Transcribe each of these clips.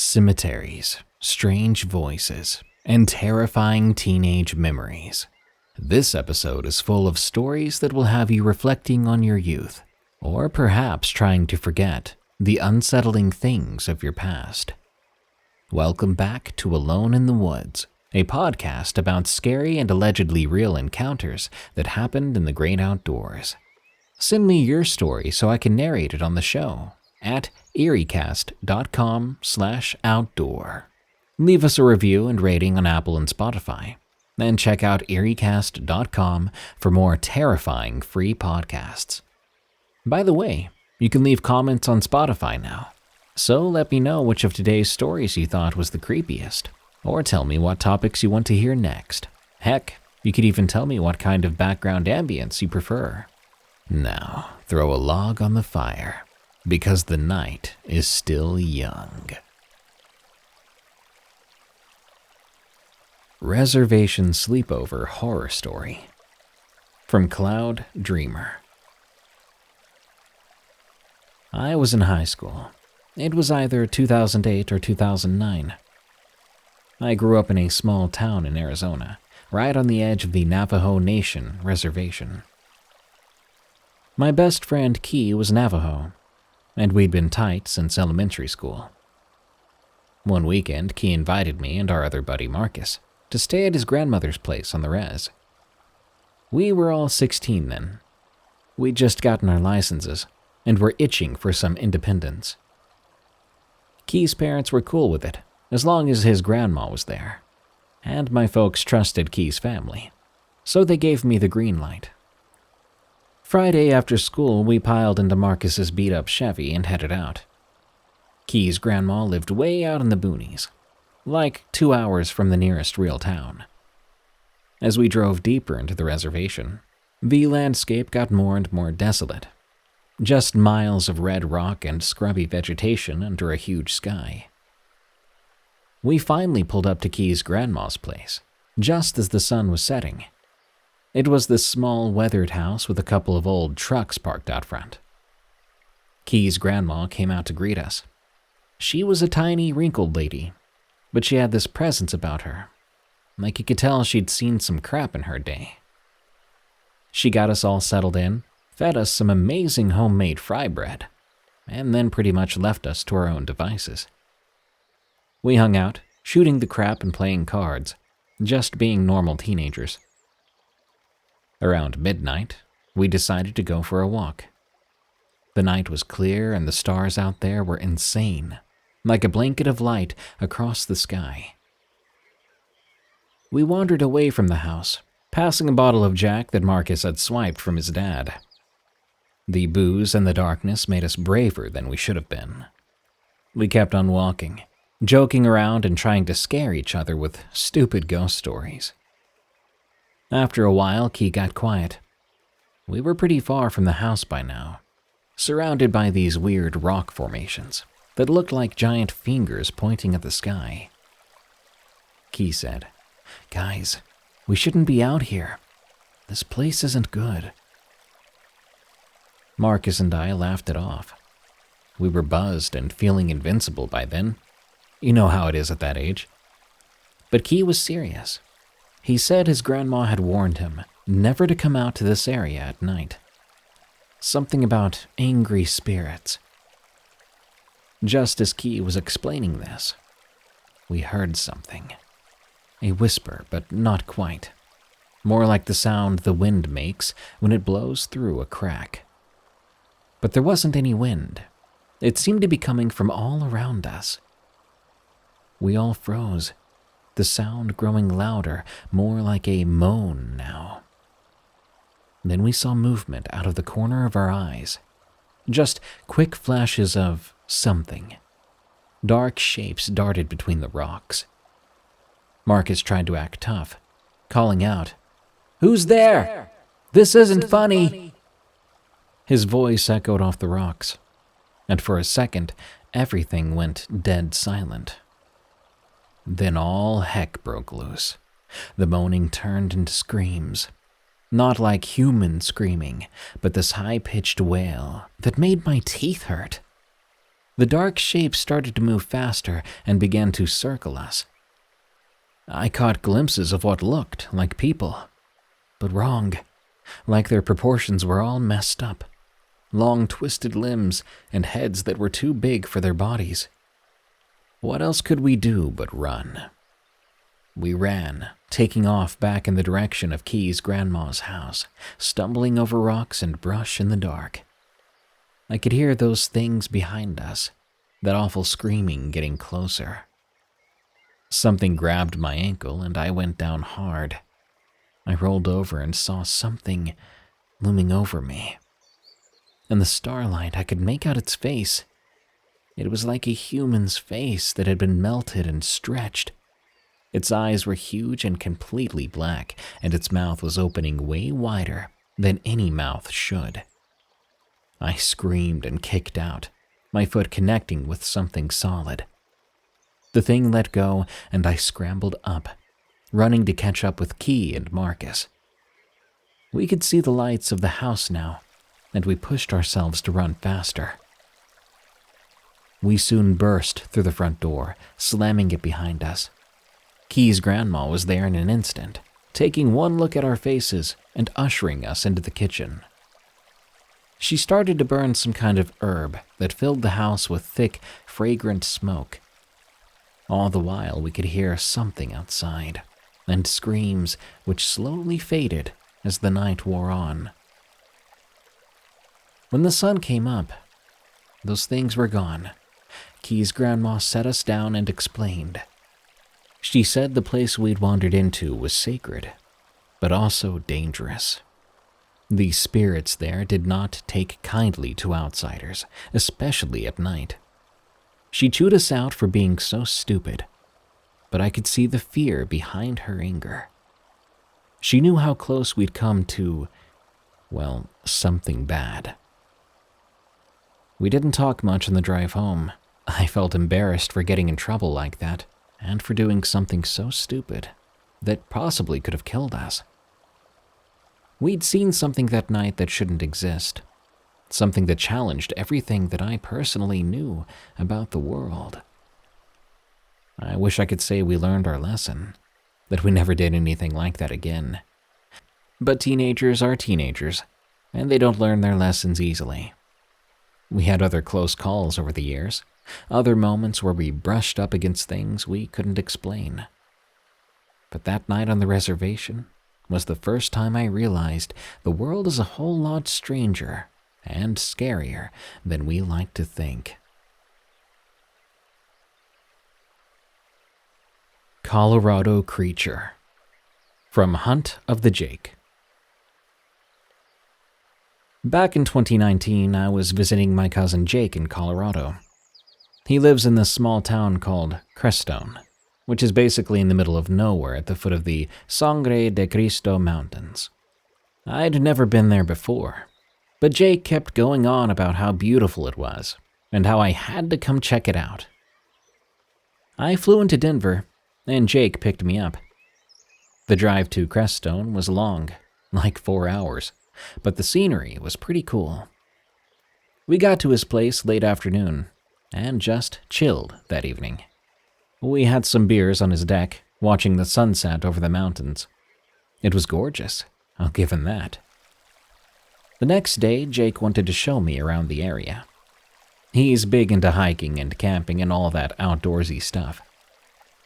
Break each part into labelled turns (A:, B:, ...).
A: cemeteries, strange voices, and terrifying teenage memories. This episode is full of stories that will have you reflecting on your youth, or perhaps trying to forget the unsettling things of your past. Welcome back to Alone in the Woods, a podcast about scary and allegedly real encounters that happened in the great outdoors. Send me your story so I can narrate it on the show at eriecast.com/outdoor. Leave us a review and rating on Apple and Spotify. Then check out eriecast.com for more terrifying free podcasts. By the way, you can leave comments on Spotify now. So let me know which of today's stories you thought was the creepiest, or tell me what topics you want to hear next. Heck, you could even tell me what kind of background ambience you prefer. Now, throw a log on the fire, because the night is still young. Reservation Sleepover Horror Story from ClouddReamer. I was in high school. It was either 2008 or 2009. I grew up in a small town in Arizona, right on the edge of the Navajo Nation reservation. My best friend Key was Navajo, and we'd been tight since elementary school. One weekend, Key invited me and our other buddy Marcus to stay at his grandmother's place on the res. We were all 16 then. We'd just gotten our licenses and were itching for some independence. Key's parents were cool with it, as long as his grandma was there, and my folks trusted Key's family, so they gave me the green light. Friday after school, we piled into Marcus's beat-up Chevy and headed out. Key's grandma lived way out in the boonies, like 2 hours from the nearest real town. As we drove deeper into the reservation, the landscape got more and more desolate. Just miles of red rock and scrubby vegetation under a huge sky. We finally pulled up to Key's grandma's place, just as the sun was setting. It was this small, weathered house with a couple of old trucks parked out front. Key's grandma came out to greet us. She was a tiny, wrinkled lady, but she had this presence about her, like you could tell she'd seen some crap in her day. She got us all settled in, fed us some amazing homemade fry bread, and then pretty much left us to our own devices. We hung out, shooting the crap and playing cards, just being normal teenagers. Around midnight, we decided to go for a walk. The night was clear and the stars out there were insane, like a blanket of light across the sky. We wandered away from the house, passing a bottle of Jack that Marcus had swiped from his dad. The booze and the darkness made us braver than we should have been. We kept on walking, joking around and trying to scare each other with stupid ghost stories. After a while, Key got quiet. We were pretty far from the house by now, surrounded by these weird rock formations that looked like giant fingers pointing at the sky. Key said, "Guys, we shouldn't be out here. This place isn't good." Marcus and I laughed it off. We were buzzed and feeling invincible by then. You know how it is at that age. But Key was serious. He said his grandma had warned him never to come out to this area at night. Something about angry spirits. Just as Key was explaining this, we heard something. A whisper, but not quite. More like the sound the wind makes when it blows through a crack. But there wasn't any wind. It seemed to be coming from all around us. We all froze, the sound growing louder, more like a moan now. Then we saw movement out of the corner of our eyes. Just quick flashes of something. Dark shapes darted between the rocks. Marcus tried to act tough, calling out, "Who's there? This isn't funny." His voice echoed off the rocks, and for a second, everything went dead silent. Then all heck broke loose. The moaning turned into screams. Not like human screaming, but this high-pitched wail that made my teeth hurt. The dark shapes started to move faster and began to circle us. I caught glimpses of what looked like people, but wrong, like their proportions were all messed up. Long twisted limbs and heads that were too big for their bodies. What else could we do but run? We ran, taking off back in the direction of Key's grandma's house, stumbling over rocks and brush in the dark. I could hear those things behind us, that awful screaming getting closer. Something grabbed my ankle and I went down hard. I rolled over and saw something looming over me. In the starlight, I could make out its face. It was like a human's face that had been melted and stretched. Its eyes were huge and completely black, and its mouth was opening way wider than any mouth should. I screamed and kicked out, my foot connecting with something solid. The thing let go, and I scrambled up, running to catch up with Key and Marcus. We could see the lights of the house now, and we pushed ourselves to run faster. We soon burst through the front door, slamming it behind us. Key's grandma was there in an instant, taking one look at our faces and ushering us into the kitchen. She started to burn some kind of herb that filled the house with thick, fragrant smoke. All the while we could hear something outside, and screams which slowly faded as the night wore on. When the sun came up, those things were gone. Key's grandma set us down and explained. She said the place we'd wandered into was sacred, but also dangerous. The spirits there did not take kindly to outsiders, especially at night. She chewed us out for being so stupid, but I could see the fear behind her anger. She knew how close we'd come to, well, something bad. We didn't talk much on the drive home. I felt embarrassed for getting in trouble like that, and for doing something so stupid that possibly could have killed us. We'd seen something that night that shouldn't exist, something that challenged everything that I personally knew about the world. I wish I could say we learned our lesson, that we never did anything like that again. But teenagers are teenagers, and they don't learn their lessons easily. We had other close calls over the years, other moments where we brushed up against things we couldn't explain. But that night on the reservation was the first time I realized the world is a whole lot stranger and scarier than we like to think. Colorado Creature from Hunt of the Jake. Back in 2019, I was visiting my cousin Jake in Colorado. He lives in this small town called Crestone, which is basically in the middle of nowhere at the foot of the Sangre de Cristo Mountains. I'd never been there before, but Jake kept going on about how beautiful it was, and how I had to come check it out. I flew into Denver, and Jake picked me up. The drive to Crestone was long, like 4 hours, but the scenery was pretty cool. We got to his place late afternoon, and just chilled that evening. We had some beers on his deck, watching the sunset over the mountains. It was gorgeous, I'll give him that. The next day, Jake wanted to show me around the area. He's big into hiking and camping and all that outdoorsy stuff.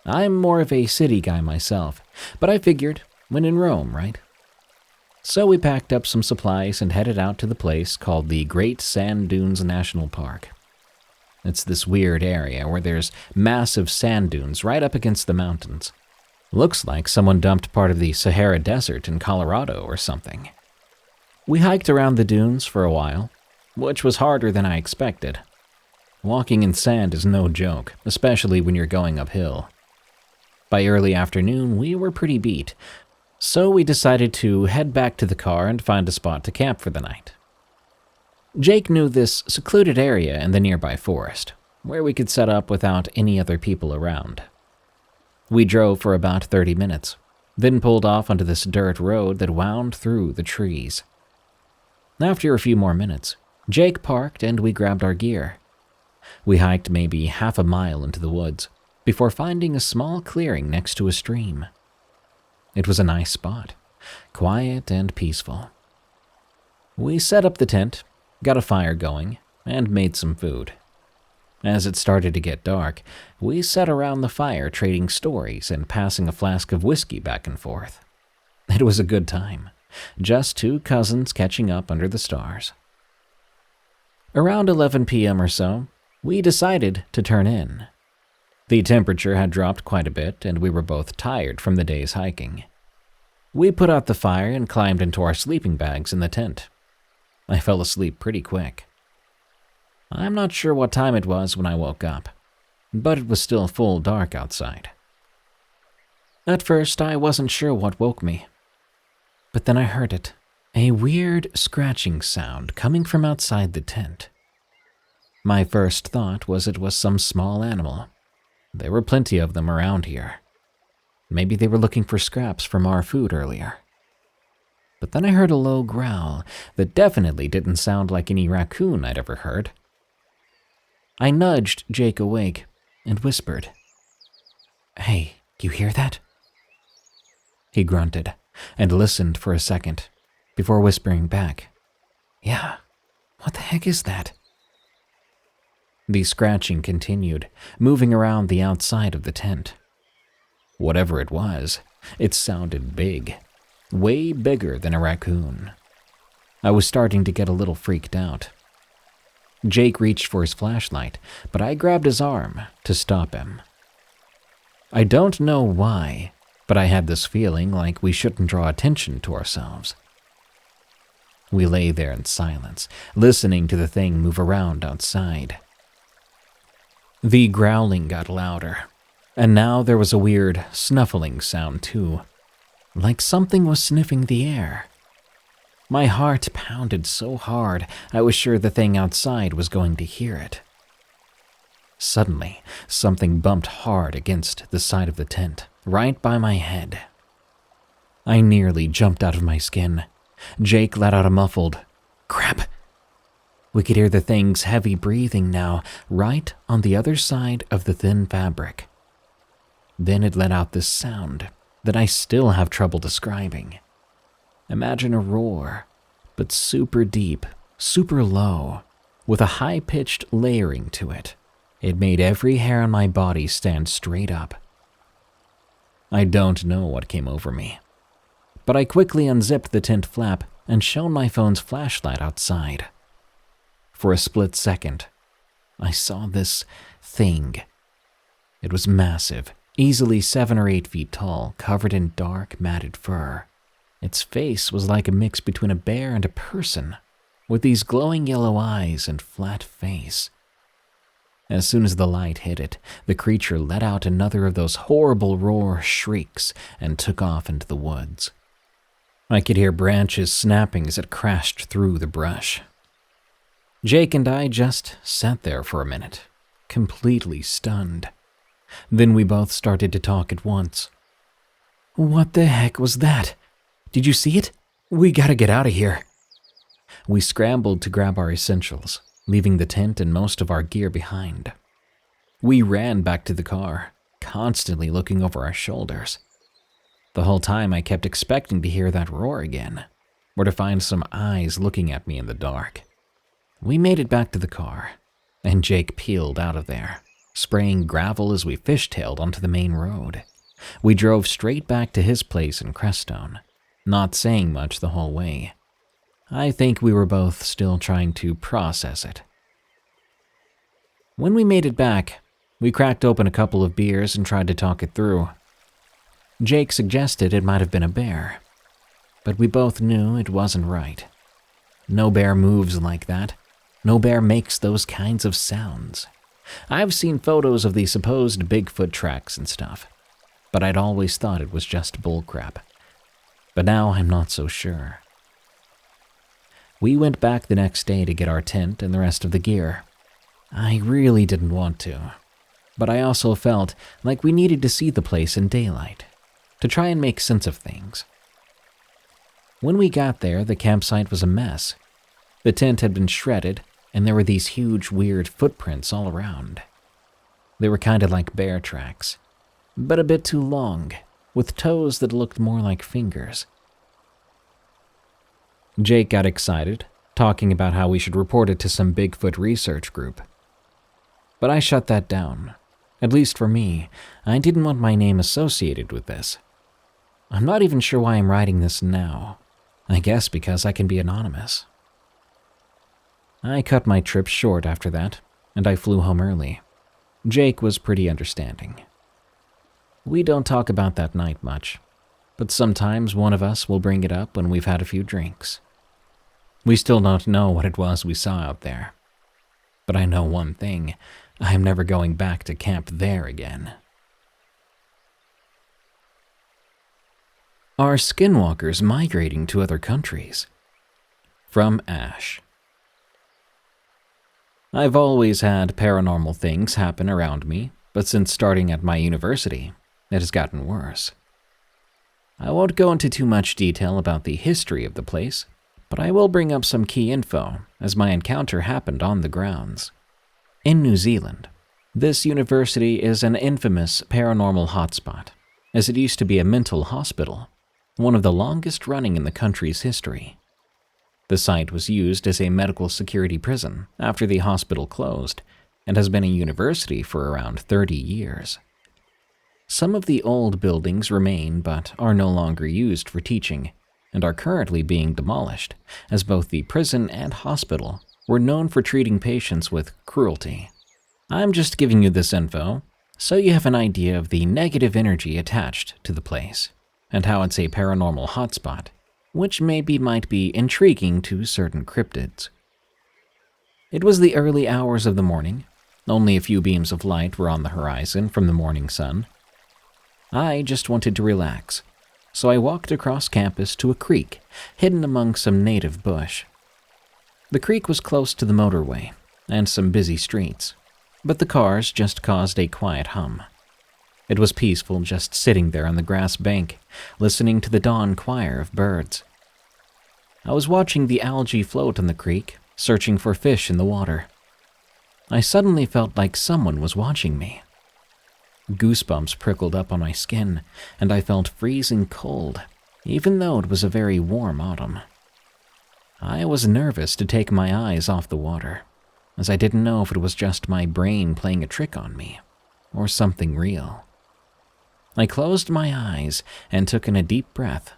A: I'm more of a city guy myself, but I figured, when in Rome, right? So we packed up some supplies and headed out to the place called the Great Sand Dunes National Park. It's this weird area where there's massive sand dunes right up against the mountains. Looks like someone dumped part of the Sahara Desert in Colorado or something. We hiked around the dunes for a while, which was harder than I expected. Walking in sand is no joke, especially when you're going uphill. By early afternoon, we were pretty beat, so we decided to head back to the car and find a spot to camp for the night. Jake knew this secluded area in the nearby forest, where we could set up without any other people around. We drove for about 30 minutes, then pulled off onto this dirt road that wound through the trees. After a few more minutes, Jake parked and we grabbed our gear. We hiked maybe half a mile into the woods before finding a small clearing next to a stream. It was a nice spot, quiet and peaceful. We set up the tent, got a fire going, and made some food. As it started to get dark, we sat around the fire trading stories and passing a flask of whiskey back and forth. It was a good time, just two cousins catching up under the stars. Around 11 p.m. or so, we decided to turn in. The temperature had dropped quite a bit, and we were both tired from the day's hiking. We put out the fire and climbed into our sleeping bags in the tent. I fell asleep pretty quick. I'm not sure what time it was when I woke up, but it was still full dark outside. At first, I wasn't sure what woke me, but then I heard it, a weird scratching sound coming from outside the tent. My first thought was it was some small animal. There were plenty of them around here. Maybe they were looking for scraps from our food earlier. But then I heard a low growl that definitely didn't sound like any raccoon I'd ever heard. I nudged Jake awake and whispered, "Hey, you hear that?" He grunted and listened for a second before whispering back, "Yeah, what the heck is that?" The scratching continued, moving around the outside of the tent. Whatever it was, it sounded big, way bigger than a raccoon. I was starting to get a little freaked out. Jake reached for his flashlight, but I grabbed his arm to stop him. I don't know why, but I had this feeling like we shouldn't draw attention to ourselves. We lay there in silence, listening to the thing move around outside. The growling got louder, and now there was a weird snuffling sound too, like something was sniffing the air. My heart pounded so hard I was sure the thing outside was going to hear it. Suddenly, something bumped hard against the side of the tent, right by my head. I nearly jumped out of my skin. Jake let out a muffled, "Crap!" We could hear the thing's heavy breathing now, right on the other side of the thin fabric. Then it let out this sound that I still have trouble describing. Imagine a roar, but super deep, super low, with a high-pitched layering to it. It made every hair on my body stand straight up. I don't know what came over me, but I quickly unzipped the tent flap and shone my phone's flashlight outside. For a split second, I saw this thing. It was massive, easily 7 or 8 feet tall, covered in dark, matted fur. Its face was like a mix between a bear and a person, with these glowing yellow eyes and flat face. As soon as the light hit it, the creature let out another of those horrible roar shrieks and took off into the woods. I could hear branches snapping as it crashed through the brush. Jake and I just sat there for a minute, completely stunned. Then we both started to talk at once. "What the heck was that? Did you see it? We gotta get out of here." We scrambled to grab our essentials, leaving the tent and most of our gear behind. We ran back to the car, constantly looking over our shoulders. The whole time I kept expecting to hear that roar again, or to find some eyes looking at me in the dark. We made it back to the car, and Jake peeled out of there, spraying gravel as we fishtailed onto the main road. We drove straight back to his place in Crestone, not saying much the whole way. I think we were both still trying to process it. When we made it back, we cracked open a couple of beers and tried to talk it through. Jake suggested it might have been a bear, but we both knew it wasn't right. No bear moves like that. No bear makes those kinds of sounds. I've seen photos of the supposed Bigfoot tracks and stuff, but I'd always thought it was just bullcrap. But now I'm not so sure. We went back the next day to get our tent and the rest of the gear. I really didn't want to, but I also felt like we needed to see the place in daylight, to try and make sense of things. When we got there, the campsite was a mess. The tent had been shredded, and there were these huge, weird footprints all around. They were kind of like bear tracks, but a bit too long, with toes that looked more like fingers. Jake got excited, talking about how we should report it to some Bigfoot research group. But I shut that down. At least for me, I didn't want my name associated with this. I'm not even sure why I'm writing this now. I guess because I can be anonymous. I cut my trip short after that, and I flew home early. Jake was pretty understanding. We don't talk about that night much, but sometimes one of us will bring it up when we've had a few drinks. We still don't know what it was we saw out there. But I know one thing, I am never going back to camp there again. Are Skinwalkers migrating to other countries? From Ash. I've always had paranormal things happen around me, but since starting at my university, it has gotten worse. I won't go into too much detail about the history of the place, but I will bring up some key info as my encounter happened on the grounds. In New Zealand, this university is an infamous paranormal hotspot, as it used to be a mental hospital, one of the longest running in the country's history. The site was used as a medical security prison after the hospital closed and has been a university for around 30 years. Some of the old buildings remain but are no longer used for teaching and are currently being demolished, as both the prison and hospital were known for treating patients with cruelty. I'm just giving you this info so you have an idea of the negative energy attached to the place and how it's a paranormal hotspot, which might be intriguing to certain cryptids. It was the early hours of the morning. Only a few beams of light were on the horizon from the morning sun. I just wanted to relax, so I walked across campus to a creek hidden among some native bush. The creek was close to the motorway and some busy streets, but the cars just caused a quiet hum. It was peaceful just sitting there on the grass bank, listening to the dawn choir of birds. I was watching the algae float on the creek, searching for fish in the water. I suddenly felt like someone was watching me. Goosebumps prickled up on my skin, and I felt freezing cold, even though it was a very warm autumn. I was nervous to take my eyes off the water, as I didn't know if it was just my brain playing a trick on me, or something real. I closed my eyes and took in a deep breath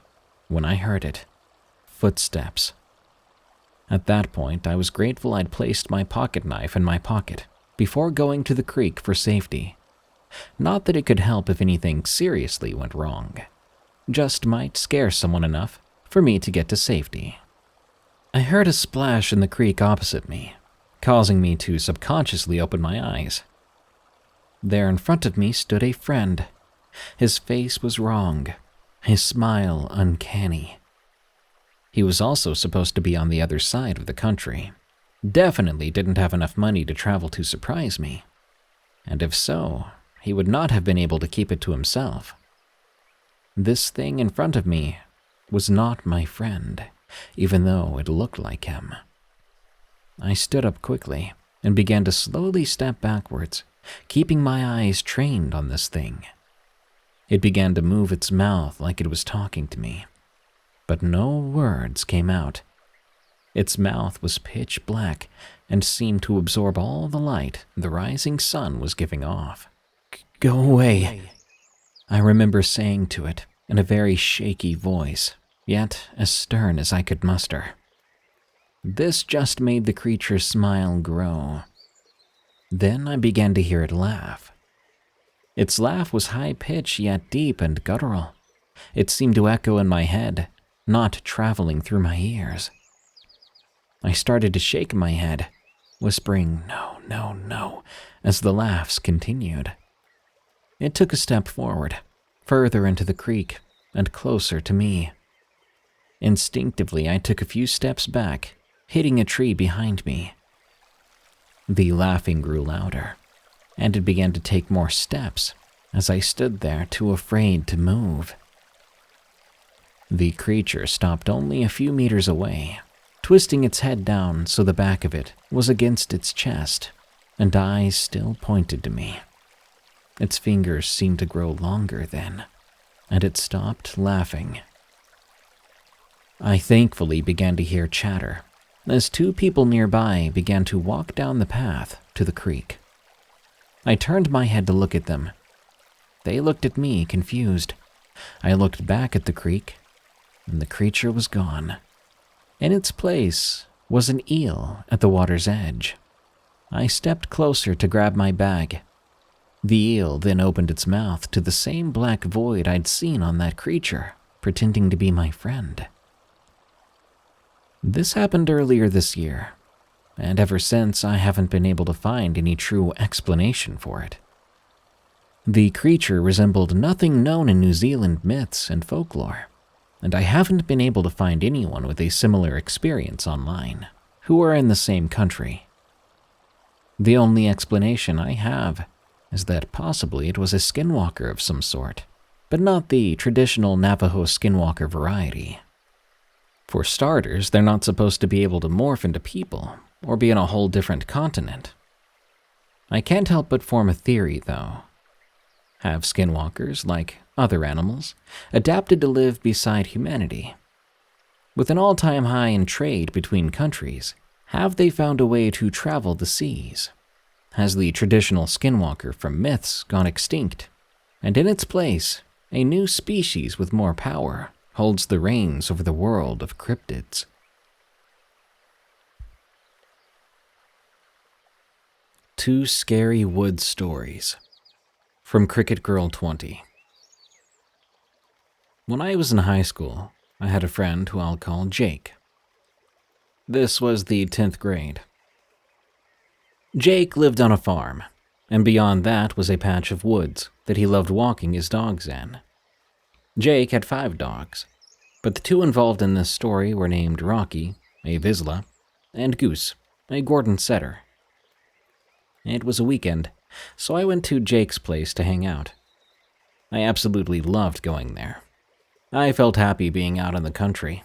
A: when I heard it. Footsteps. At that point, I was grateful I'd placed my pocket knife in my pocket before going to the creek for safety. Not that it could help if anything seriously went wrong. Just might scare someone enough for me to get to safety. I heard a splash in the creek opposite me, causing me to subconsciously open my eyes. There in front of me stood a friend. His face was wrong, his smile uncanny. He was also supposed to be on the other side of the country. Definitely didn't have enough money to travel to surprise me. And if so, he would not have been able to keep it to himself. This thing in front of me was not my friend, even though it looked like him. I stood up quickly and began to slowly step backwards, keeping my eyes trained on this thing. It began to move its mouth like it was talking to me, but no words came out. Its mouth was pitch black and seemed to absorb all the light the rising sun was giving off. "Go away," I remember saying to it in a very shaky voice, yet as stern as I could muster. This just made the creature's smile grow. Then I began to hear it laugh. Its laugh was high-pitched yet deep and guttural. It seemed to echo in my head, not traveling through my ears. I started to shake my head, whispering, "No, no, no," as the laughs continued. It took a step forward, further into the creek, and closer to me. Instinctively, I took a few steps back, hitting a tree behind me. The laughing grew louder, and it began to take more steps as I stood there too afraid to move. The creature stopped only a few meters away, twisting its head down so the back of it was against its chest, and eyes still pointed to me. Its fingers seemed to grow longer then, and it stopped laughing. I thankfully began to hear chatter as two people nearby began to walk down the path to the creek. I turned my head to look at them. They looked at me, confused. I looked back at the creek, and the creature was gone. In its place was an eel at the water's edge. I stepped closer to grab my bag. The eel then opened its mouth to the same black void I'd seen on that creature, pretending to be my friend. This happened earlier this year, and ever since I haven't been able to find any true explanation for it. The creature resembled nothing known in New Zealand myths and folklore, and I haven't been able to find anyone with a similar experience online who are in the same country. The only explanation I have is that possibly it was a skinwalker of some sort, but not the traditional Navajo skinwalker variety. For starters, they're not supposed to be able to morph into people or be in a whole different continent. I can't help but form a theory, though. Have skinwalkers, like other animals, adapted to live beside humanity? With an all-time high in trade between countries, have they found a way to travel the seas? Has the traditional skinwalker from myths gone extinct, and in its place, a new species with more power holds the reins over the world of cryptids? Two Scary Woods Stories from Cricket Girl 20. When I was in high school, I had a friend who I'll call Jake. This was the 10th grade. Jake lived on a farm, and beyond that was a patch of woods that he loved walking his dogs in. Jake had 5 dogs, but the 2 involved in this story were named Rocky, a Vizsla, and Goose, a Gordon Setter. It was a weekend, so I went to Jake's place to hang out. I absolutely loved going there. I felt happy being out in the country.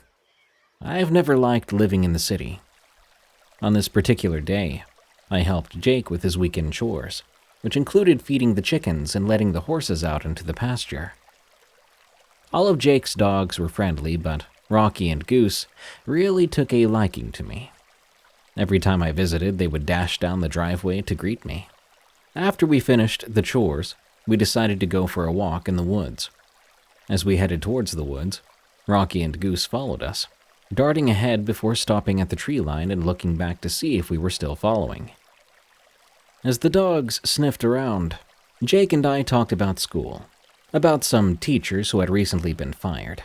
A: I've never liked living in the city. On this particular day, I helped Jake with his weekend chores, which included feeding the chickens and letting the horses out into the pasture. All of Jake's dogs were friendly, but Rocky and Goose really took a liking to me. Every time I visited, they would dash down the driveway to greet me. After we finished the chores, we decided to go for a walk in the woods. As we headed towards the woods, Rocky and Goose followed us, darting ahead before stopping at the tree line and looking back to see if we were still following. As the dogs sniffed around, Jake and I talked about school, about some teachers who had recently been fired.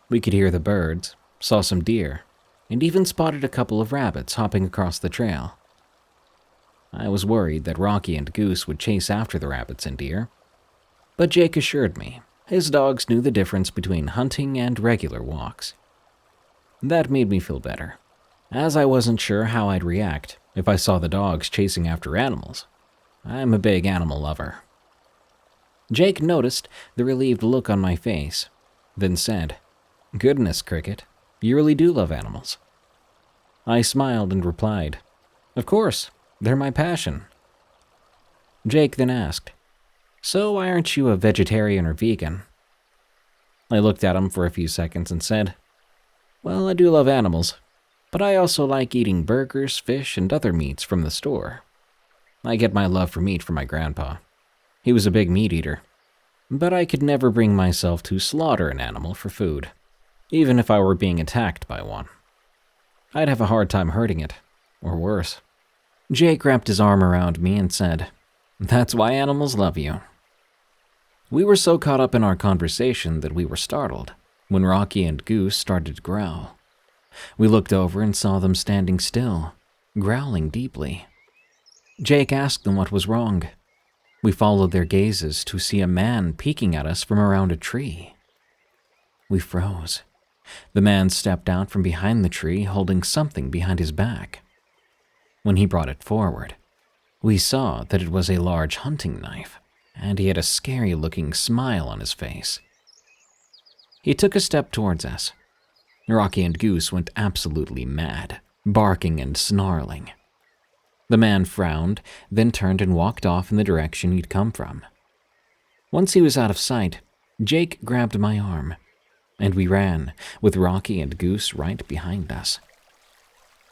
A: We could hear the birds, saw some deer, and even spotted a couple of rabbits hopping across the trail. I was worried that Rocky and Goose would chase after the rabbits and deer, but Jake assured me his dogs knew the difference between hunting and regular walks. That made me feel better, as I wasn't sure how I'd react if I saw the dogs chasing after animals. I'm a big animal lover. Jake noticed the relieved look on my face, then said, "Goodness, Cricket, you really do love animals." I smiled and replied, "Of course, they're my passion." Jake then asked, "So why aren't you a vegetarian or vegan?" I looked at him for a few seconds and said, "Well, I do love animals, but I also like eating burgers, fish, and other meats from the store. I get my love for meat from my grandpa. He was a big meat eater, but I could never bring myself to slaughter an animal for food, even if I were being attacked by one. I'd have a hard time hurting it, or worse." Jake wrapped his arm around me and said, "That's why animals love you." We were so caught up in our conversation that we were startled when Rocky and Goose started to growl. We looked over and saw them standing still, growling deeply. Jake asked them what was wrong. We followed their gazes to see a man peeking at us from around a tree. We froze. The man stepped out from behind the tree holding something behind his back. When he brought it forward, we saw that it was a large hunting knife, and he had a scary-looking smile on his face. He took a step towards us. Rocky and Goose went absolutely mad, barking and snarling. The man frowned, then turned and walked off in the direction he'd come from. Once he was out of sight, Jake grabbed my arm, and we ran, with Rocky and Goose right behind us.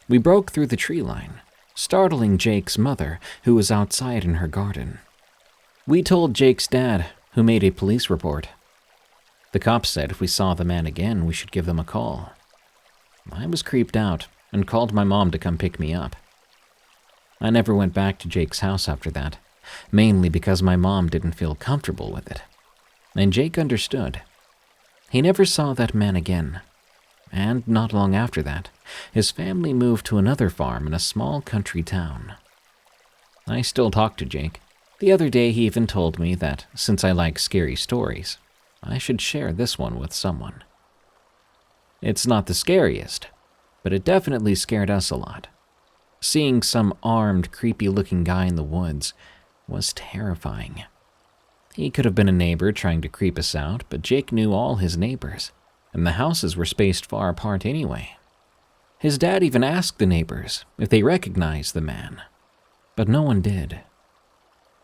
A: We broke through the tree line, startling Jake's mother, who was outside in her garden. We told Jake's dad, who made a police report. The cops said if we saw the man again, we should give them a call. I was creeped out and called my mom to come pick me up. I never went back to Jake's house after that, mainly because my mom didn't feel comfortable with it. And Jake understood. He never saw that man again. And not long after that, his family moved to another farm in a small country town. I still talk to Jake. The other day he even told me that since I like scary stories, I should share this one with someone. It's not the scariest, but it definitely scared us a lot. Seeing some armed, creepy-looking guy in the woods was terrifying. He could have been a neighbor trying to creep us out, but Jake knew all his neighbors, and the houses were spaced far apart anyway. His dad even asked the neighbors if they recognized the man, but no one did.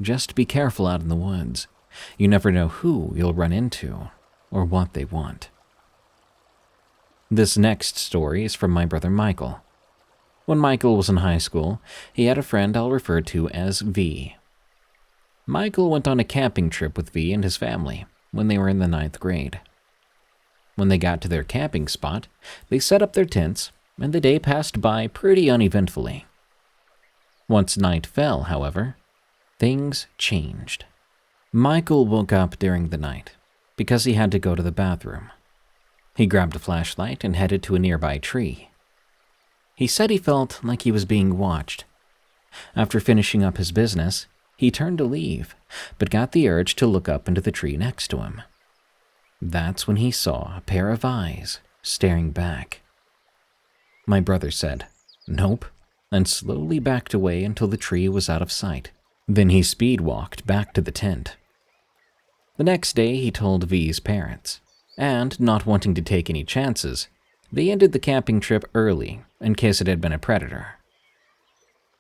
A: Just be careful out in the woods. You never know who you'll run into or what they want. This next story is from my brother Michael. When Michael was in high school, he had a friend I'll refer to as V. Michael went on a camping trip with V and his family when they were in the 9th grade. When they got to their camping spot, they set up their tents, and the day passed by pretty uneventfully. Once night fell, however, things changed. Michael woke up during the night because he had to go to the bathroom. He grabbed a flashlight and headed to a nearby tree. He said he felt like he was being watched. After finishing up his business, he turned to leave, but got the urge to look up into the tree next to him. That's when he saw a pair of eyes staring back. My brother said, "Nope," and slowly backed away until the tree was out of sight. Then he speed-walked back to the tent. The next day, he told V's parents, and not wanting to take any chances, they ended the camping trip early in case it had been a predator.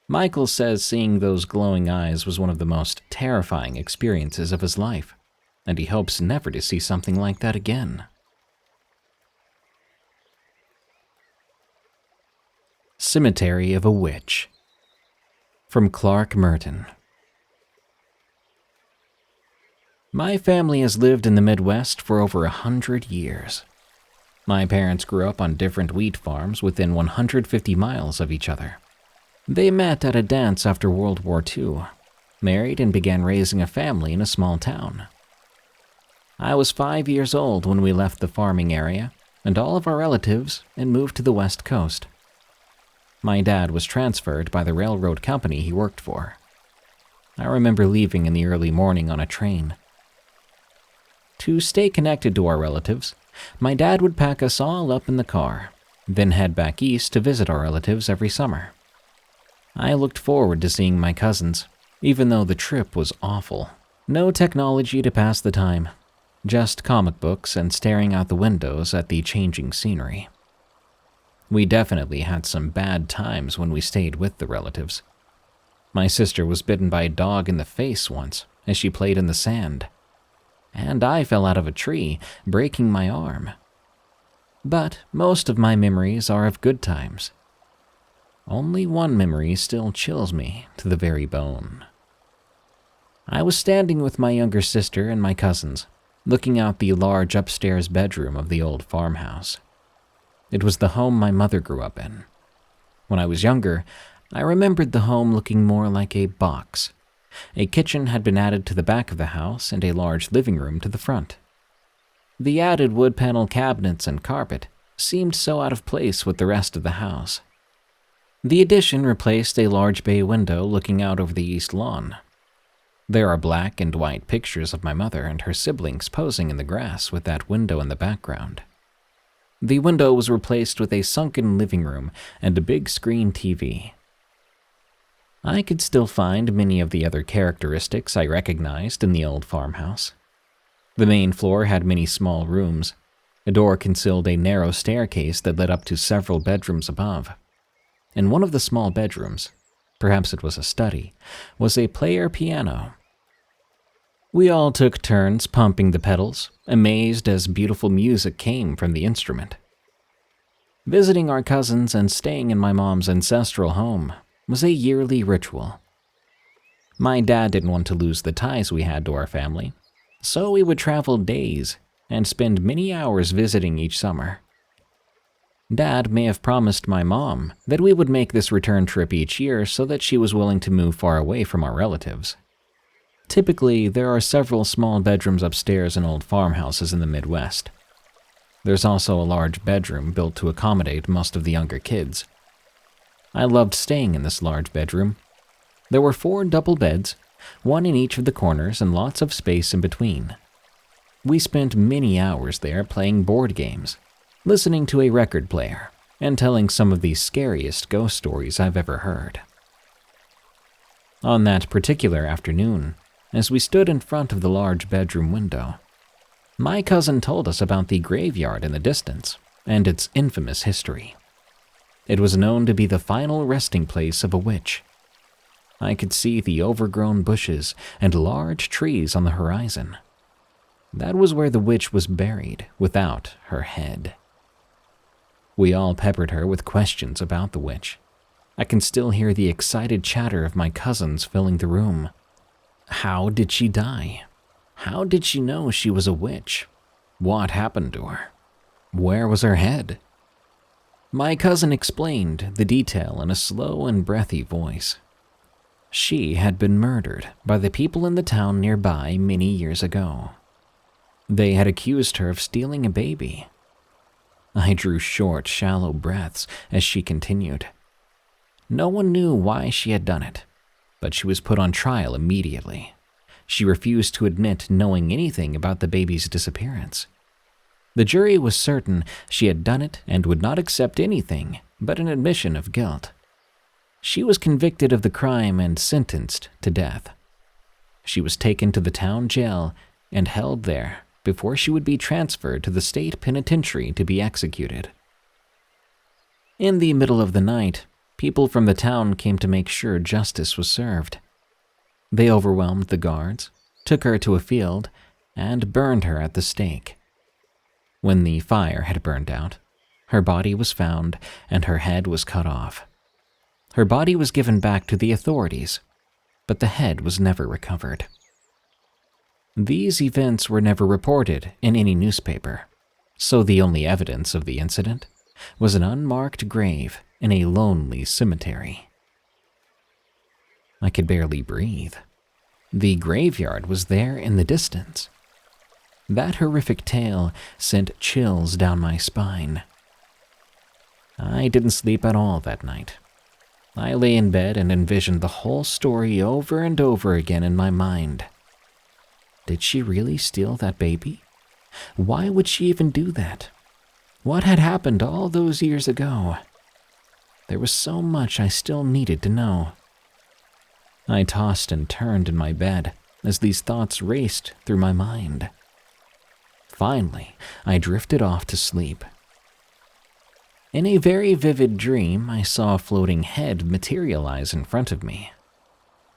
A: Michael says seeing those glowing eyes was one of the most terrifying experiences of his life, and he hopes never to see something like that again. Cemetery of a Witch. From ClarkMerten. My family has lived in the Midwest for over 100 years. My parents grew up on different wheat farms within 150 miles of each other. They met at a dance after World War II, married and began raising a family in a small town. I was 5 years old when we left the farming area and all of our relatives and moved to the West Coast. My dad was transferred by the railroad company he worked for. I remember leaving in the early morning on a train. To stay connected to our relatives, my dad would pack us all up in the car, then head back east to visit our relatives every summer. I looked forward to seeing my cousins, even though the trip was awful. No technology to pass the time, just comic books and staring out the windows at the changing scenery. We definitely had some bad times when we stayed with the relatives. My sister was bitten by a dog in the face once as she played in the sand, and I fell out of a tree, breaking my arm. But most of my memories are of good times. Only one memory still chills me to the very bone. I was standing with my younger sister and my cousins, looking out the large upstairs bedroom of the old farmhouse. It was the home my mother grew up in. When I was younger, I remembered the home looking more like a box. A kitchen had been added to the back of the house and a large living room to the front. The added wood panel cabinets and carpet seemed so out of place with the rest of the house. The addition replaced a large bay window looking out over the east lawn. There are black and white pictures of my mother and her siblings posing in the grass with that window in the background. The window was replaced with a sunken living room and a big screen TV. I could still find many of the other characteristics I recognized in the old farmhouse. The main floor had many small rooms. A door concealed a narrow staircase that led up to several bedrooms above. In one of the small bedrooms, perhaps it was a study, was a player piano. We all took turns pumping the pedals, amazed as beautiful music came from the instrument. Visiting our cousins and staying in my mom's ancestral home was a yearly ritual. My dad didn't want to lose the ties we had to our family, so we would travel days and spend many hours visiting each summer. Dad may have promised my mom that we would make this return trip each year so that she was willing to move far away from our relatives. Typically, there are several small bedrooms upstairs in old farmhouses in the Midwest. There's also a large bedroom built to accommodate most of the younger kids. I loved staying in this large bedroom. There were 4 double beds, one in each of the corners and lots of space in between. We spent many hours there playing board games, listening to a record player, and telling some of the scariest ghost stories I've ever heard. On that particular afternoon, as we stood in front of the large bedroom window, my cousin told us about the graveyard in the distance and its infamous history. It was known to be the final resting place of a witch. I could see the overgrown bushes and large trees on the horizon. That was where the witch was buried without her head. We all peppered her with questions about the witch. I can still hear the excited chatter of my cousins filling the room. How did she die? How did she know she was a witch? What happened to her? Where was her head? My cousin explained the detail in a slow and breathy voice. She had been murdered by the people in the town nearby many years ago. They had accused her of stealing a baby. I drew short, shallow breaths as she continued. No one knew why she had done it, but she was put on trial immediately. She refused to admit knowing anything about the baby's disappearance. The jury was certain she had done it and would not accept anything but an admission of guilt. She was convicted of the crime and sentenced to death. She was taken to the town jail and held there before she would be transferred to the state penitentiary to be executed. In the middle of the night, people from the town came to make sure justice was served. They overwhelmed the guards, took her to a field, and burned her at the stake. When the fire had burned out, her body was found and her head was cut off. Her body was given back to the authorities, but the head was never recovered. These events were never reported in any newspaper, so the only evidence of the incident was an unmarked grave in a lonely cemetery. I could barely breathe. The graveyard was there in the distance. That horrific tale sent chills down my spine. I didn't sleep at all that night. I lay in bed and envisioned the whole story over and over again in my mind. Did she really steal that baby? Why would she even do that? What had happened all those years ago? There was so much I still needed to know. I tossed and turned in my bed as these thoughts raced through my mind. Finally, I drifted off to sleep. In a very vivid dream, I saw a floating head materialize in front of me.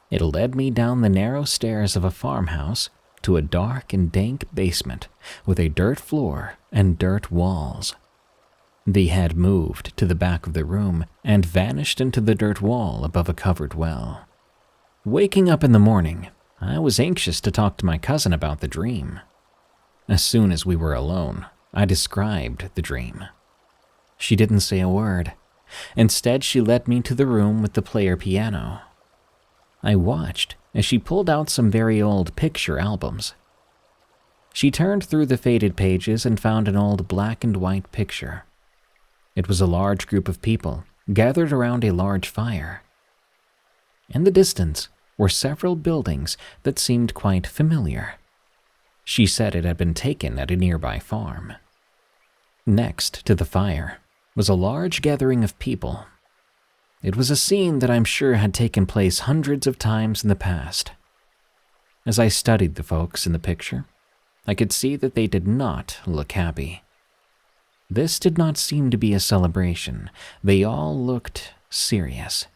A: It led me down the narrow stairs of a farmhouse to a dark and dank basement with a dirt floor and dirt walls. The head moved to the back of the room and vanished into the dirt wall above a covered well. Waking up in the morning, I was anxious to talk to my cousin about the dream. As soon as we were alone, I described the dream. She didn't say a word. Instead, she led me to the room with the player piano. I watched as she pulled out some very old picture albums. She turned through the faded pages and found an old black and white picture. It was a large group of people gathered around a large fire. In the distance were several buildings that seemed quite familiar. She said it had been taken at a nearby farm. Next to the fire was a large gathering of people. It was a scene that I'm sure had taken place hundreds of times in the past. As I studied the folks in the picture, I could see that they did not look happy. This did not seem to be a celebration. They all looked serious.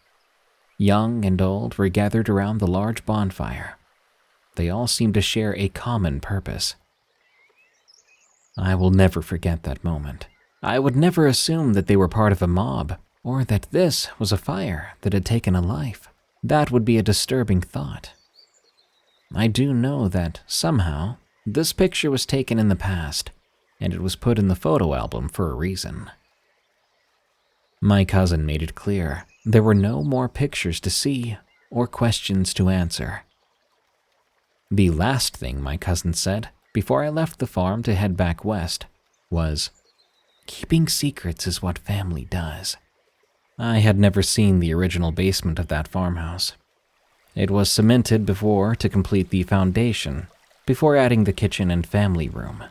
A: Young and old were gathered around the large bonfire. They all seemed to share a common purpose. I will never forget that moment. I would never assume that they were part of a mob, or that this was a fire that had taken a life. That would be a disturbing thought. I do know that, somehow, this picture was taken in the past, and it was put in the photo album for a reason. My cousin made it clear there were no more pictures to see or questions to answer. The last thing my cousin said before I left the farm to head back west was, "Keeping secrets is what family does." I had never seen the original basement of that farmhouse. It was cemented before to complete the foundation, before adding the kitchen and family room.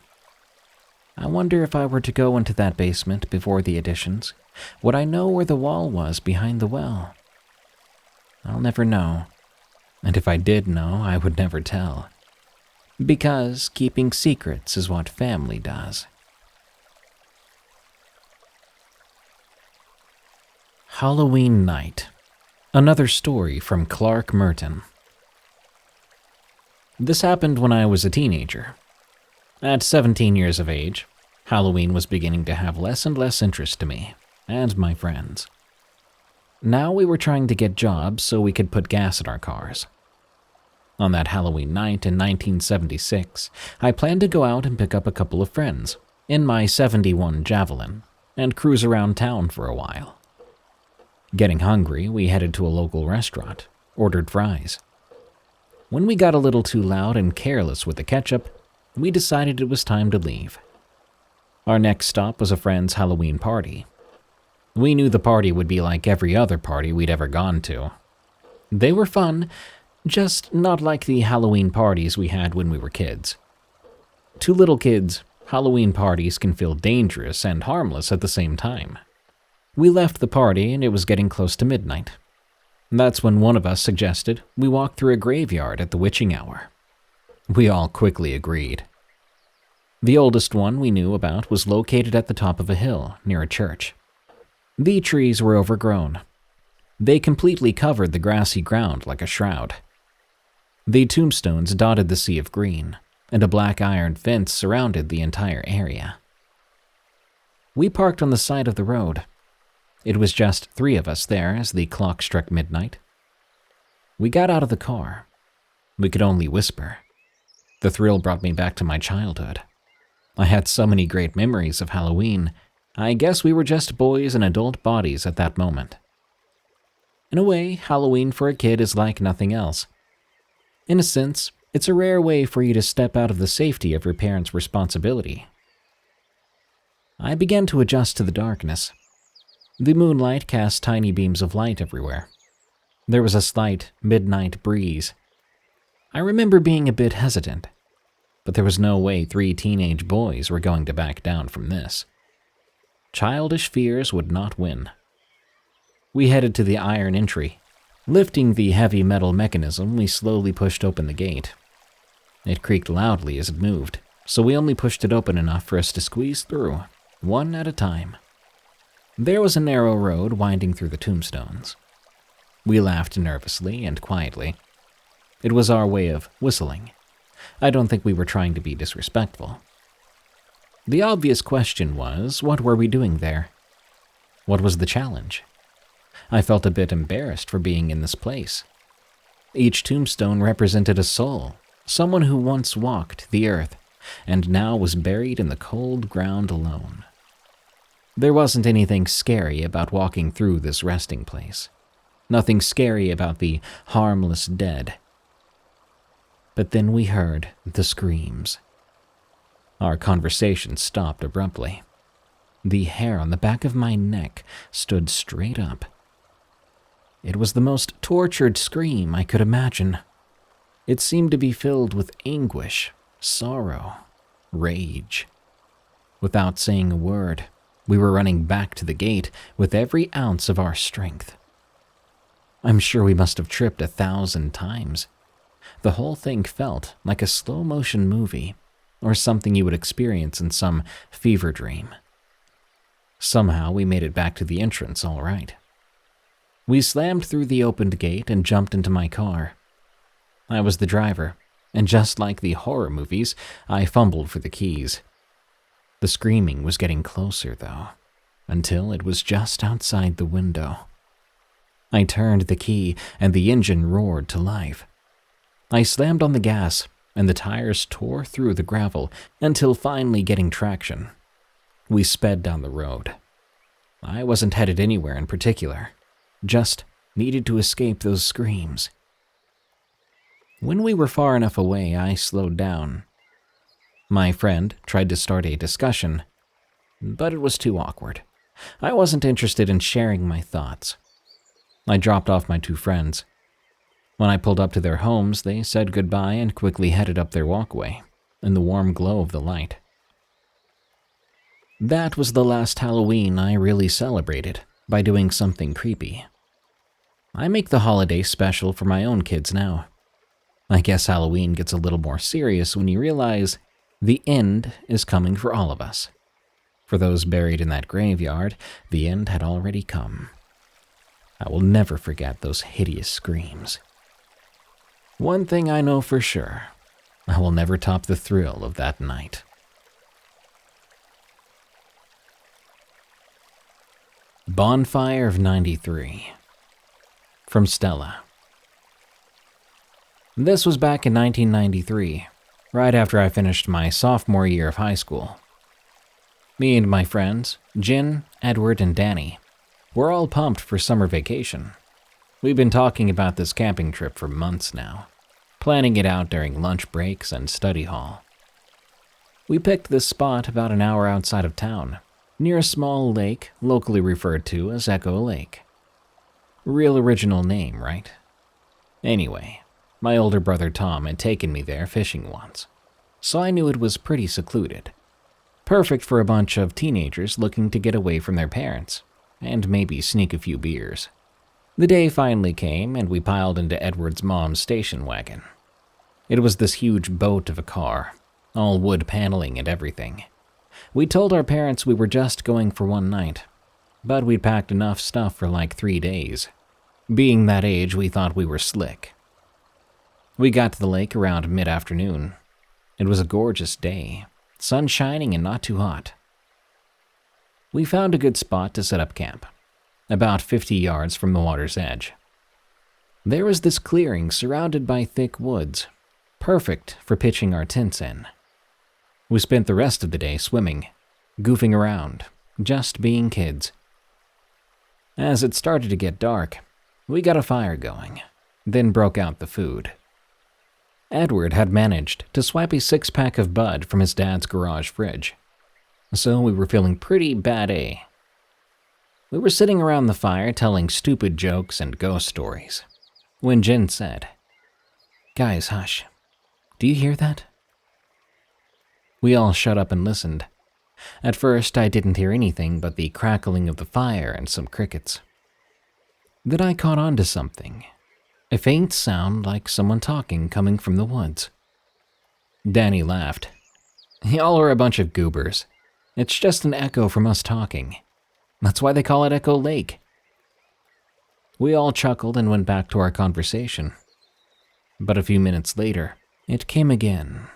A: I wonder if I were to go into that basement before the additions, would I know where the wall was behind the well? I'll never know, and if I did know, I would never tell. Because keeping secrets is what family does. Halloween Night. Another story from ClarkMerten. This happened when I was a teenager. At 17 years of age, Halloween was beginning to have less and less interest to me and my friends. Now we were trying to get jobs so we could put gas in our cars. On that Halloween night in 1976, I planned to go out and pick up a couple of friends in my 71 Javelin and cruise around town for a while. Getting hungry, we headed to a local restaurant, ordered fries. When we got a little too loud and careless with the ketchup, we decided it was time to leave. Our next stop was a friend's Halloween party. We knew the party would be like every other party we'd ever gone to. They were fun, just not like the Halloween parties we had when we were kids. To little kids, Halloween parties can feel dangerous and harmless at the same time. We left the party and it was getting close to midnight. That's when one of us suggested we walk through a graveyard at the witching hour. We all quickly agreed. The oldest one we knew about was located at the top of a hill near a church. The trees were overgrown. They completely covered the grassy ground like a shroud. The tombstones dotted the sea of green, and a black iron fence surrounded the entire area. We parked on the side of the road. It was just 3 of us there as the clock struck midnight. We got out of the car. We could only whisper. The thrill brought me back to my childhood. I had so many great memories of Halloween. I guess we were just boys in adult bodies at that moment. In a way, Halloween for a kid is like nothing else. In a sense, it's a rare way for you to step out of the safety of your parents' responsibility. I began to adjust to the darkness. The moonlight cast tiny beams of light everywhere. There was a slight midnight breeze. I remember being a bit hesitant, but there was no way 3 teenage boys were going to back down from this. Childish fears would not win. We headed to the iron entry. Lifting the heavy metal mechanism, we slowly pushed open the gate. It creaked loudly as it moved, so we only pushed it open enough for us to squeeze through, one at a time. There was a narrow road winding through the tombstones. We laughed nervously and quietly. It was our way of whistling. I don't think we were trying to be disrespectful. The obvious question was, what were we doing there? What was the challenge? I felt a bit embarrassed for being in this place. Each tombstone represented a soul, someone who once walked the earth, and now was buried in the cold ground alone. There wasn't anything scary about walking through this resting place. Nothing scary about the harmless dead. But then we heard the screams. Our conversation stopped abruptly. The hair on the back of my neck stood straight up. It was the most tortured scream I could imagine. It seemed to be filled with anguish, sorrow, rage. Without saying a word, we were running back to the gate with every ounce of our strength. I'm sure we must have tripped 1,000 times. The whole thing felt like a slow-motion movie, or something you would experience in some fever dream. Somehow we made it back to the entrance all right. We slammed through the opened gate and jumped into my car. I was the driver, and just like the horror movies, I fumbled for the keys. The screaming was getting closer, though, until it was just outside the window. I turned the key, and the engine roared to life. I slammed on the gas, and the tires tore through the gravel until finally getting traction. We sped down the road. I wasn't headed anywhere in particular, just needed to escape those screams. When we were far enough away, I slowed down. My friend tried to start a discussion, but it was too awkward. I wasn't interested in sharing my thoughts. I dropped off my two friends. When I pulled up to their homes, they said goodbye and quickly headed up their walkway in the warm glow of the light. That was the last Halloween I really celebrated by doing something creepy. I make the holiday special for my own kids now. I guess Halloween gets a little more serious when you realize the end is coming for all of us. For those buried in that graveyard, the end had already come. I will never forget those hideous screams. One thing I know for sure, I will never top the thrill of that night. Bonfire of 93. From Stella. This was back in 1993, right after I finished my sophomore year of high school. Me and my friends, Jen, Edward, and Danny, were all pumped for summer vacation. We've been talking about this camping trip for months now, planning it out during lunch breaks and study hall. We picked this spot about an hour outside of town, near a small lake locally referred to as Echo Lake. Real original name, right? Anyway, my older brother Tom had taken me there fishing once, so I knew it was pretty secluded. Perfect for a bunch of teenagers looking to get away from their parents, and maybe sneak a few beers. The day finally came, and we piled into Edward's mom's station wagon. It was this huge boat of a car, all wood paneling and everything. We told our parents we were just going for one night, but we'd packed enough stuff for like 3 days. Being that age, we thought we were slick. We got to the lake around mid-afternoon. It was a gorgeous day, sun shining and not too hot. We found a good spot to set up camp, about 50 yards from the water's edge. There was this clearing surrounded by thick woods, perfect for pitching our tents in. We spent the rest of the day swimming, goofing around, just being kids. As it started to get dark, we got a fire going, then broke out the food. Edward had managed to swipe a 6-pack of Bud from his dad's garage fridge, so we were feeling pretty bad-a. We were sitting around the fire telling stupid jokes and ghost stories, when Jen said, "Guys, hush. Do you hear that?" We all shut up and listened. At first, I didn't hear anything but the crackling of the fire and some crickets. Then I caught on to something. A faint sound like someone talking coming from the woods. Danny laughed. "Y'all are a bunch of goobers. It's just an echo from us talking. That's why they call it Echo Lake." We all chuckled and went back to our conversation. But a few minutes later, it came again.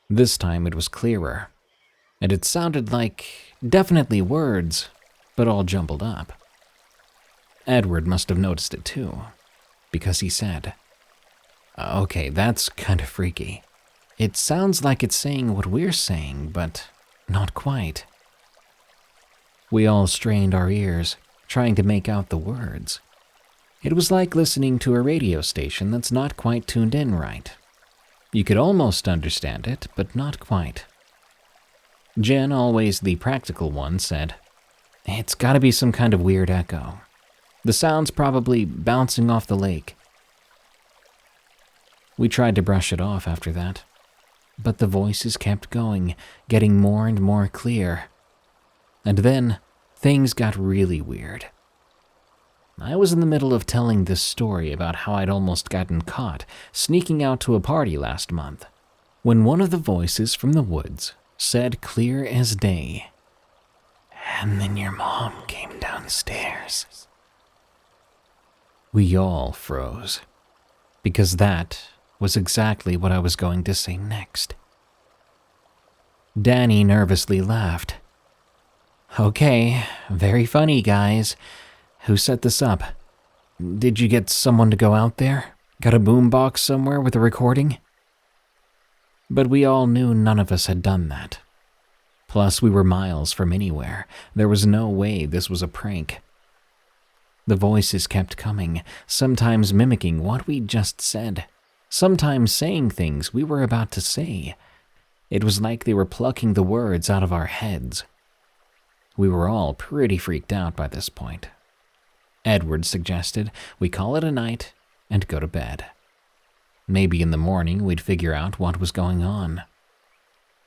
A: This time it was clearer, and it sounded like definitely words, but all jumbled up. Edward must have noticed it too, because he said, "Okay, that's kind of freaky. It sounds like it's saying what we're saying, but not quite." We all strained our ears, trying to make out the words. It was like listening to a radio station that's not quite tuned in right. You could almost understand it, but not quite. Jen, always the practical one, said, "It's gotta be some kind of weird echo. The sound's probably bouncing off the lake." We tried to brush it off after that, but the voices kept going, getting more and more clear. And then, things got really weird. I was in the middle of telling this story about how I'd almost gotten caught sneaking out to a party last month, when one of the voices from the woods said clear as day, And then your mom came downstairs. We all froze, because that was exactly what I was going to say next. Danny nervously laughed. Okay, very funny, guys. Who set this up? Did you get someone to go out there? Got a boombox somewhere with a recording? But we all knew none of us had done that. Plus, we were miles from anywhere. There was no way this was a prank. The voices kept coming, sometimes mimicking what we'd just said, sometimes saying things we were about to say. It was like they were plucking the words out of our heads. We were all pretty freaked out by this point. Edward suggested we call it a night and go to bed. Maybe in the morning we'd figure out what was going on.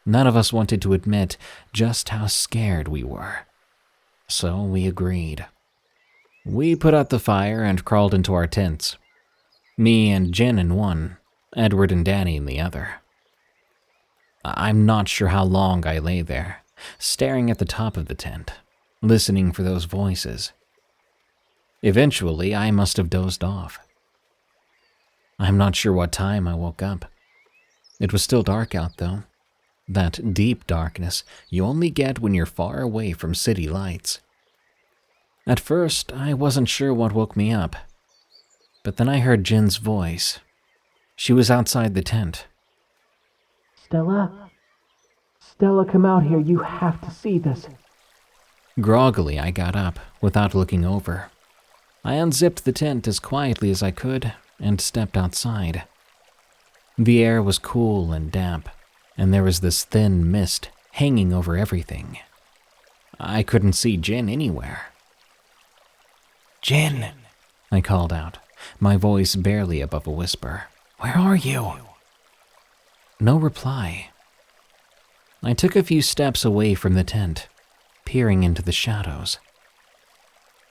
A: None of us wanted to admit just how scared we were, so we agreed. We put out the fire and crawled into our tents. Me and Jen in one, Edward and Danny in the other. I'm not sure how long I lay there, staring at the top of the tent, listening for those voices. Eventually, I must have dozed off. I'm not sure what time I woke up. It was still dark out, though. That deep darkness you only get when you're far away from city lights. At first, I wasn't sure what woke me up, but then I heard Jen's voice. She was outside the tent.
B: Stella? Stella, come out here. You have to see this.
A: Groggily, I got up without looking over. I unzipped the tent as quietly as I could and stepped outside. The air was cool and damp, and there was this thin mist hanging over everything. I couldn't see Jen anywhere. "Jen," I called out, my voice barely above a whisper. "Where are you?" No reply. I took a few steps away from the tent, peering into the shadows.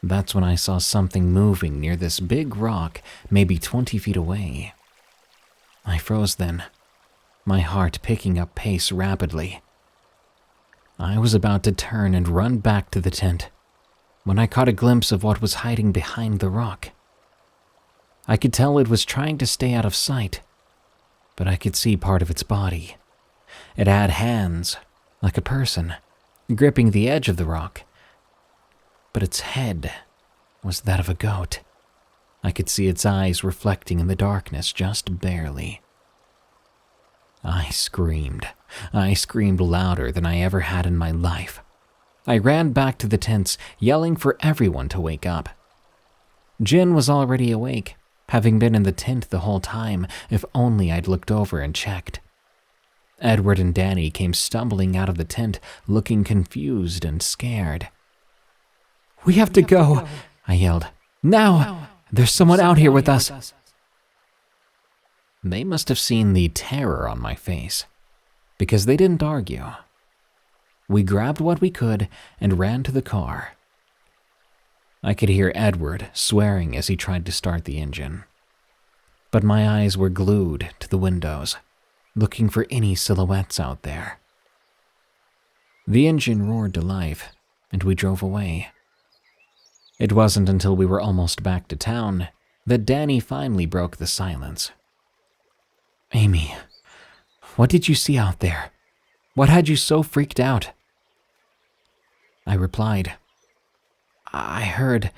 A: That's when I saw something moving near this big rock, maybe 20 feet away. I froze then, my heart picking up pace rapidly. I was about to turn and run back to the tent when I caught a glimpse of what was hiding behind the rock. I could tell it was trying to stay out of sight, but I could see part of its body. It had hands, like a person, gripping the edge of the rock. But its head was that of a goat. I could see its eyes reflecting in the darkness just barely. I screamed. I screamed louder than I ever had in my life. I ran back to the tents, yelling for everyone to wake up. Jen was already awake, having been in the tent the whole time, if only I'd looked over and checked. Edward and Danny came stumbling out of the tent, looking confused and scared. "We have to go," I yelled. "Now! There's someone out here with us." They must have seen the terror on my face, because they didn't argue. We grabbed what we could and ran to the car. I could hear Edward swearing as he tried to start the engine. But my eyes were glued to the windows, looking for any silhouettes out there. The engine roared to life, and we drove away. It wasn't until we were almost back to town that Danny finally broke the silence. "Amy, what did you see out there? What had you so freaked out?" I replied, "I heard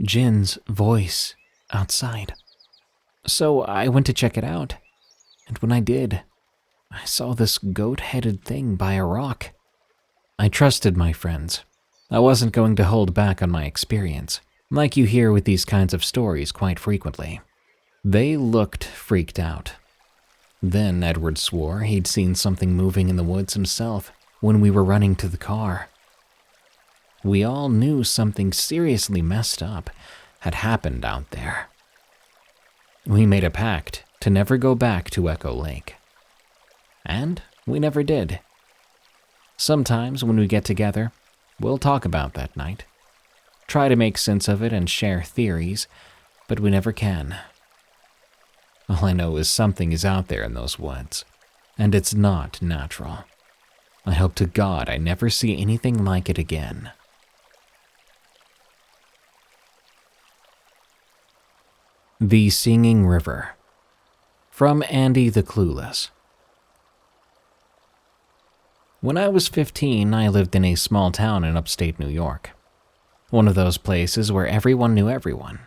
A: Jin's voice outside. So I went to check it out, and when I did, I saw this goat-headed thing by a rock." I trusted my friends. I wasn't going to hold back on my experience, like you hear with these kinds of stories quite frequently. They looked freaked out. Then Edward swore he'd seen something moving in the woods himself when we were running to the car. We all knew something seriously messed up had happened out there. We made a pact to never go back to Echo Lake. And we never did. Sometimes when we get together, we'll talk about that night, try to make sense of it and share theories, but we never can. All I know is something is out there in those woods, and it's not natural. I hope to God I never see anything like it again. The Singing River. From AndytheClueless. When I was 15, I lived in a small town in upstate New York. One of those places where everyone knew everyone,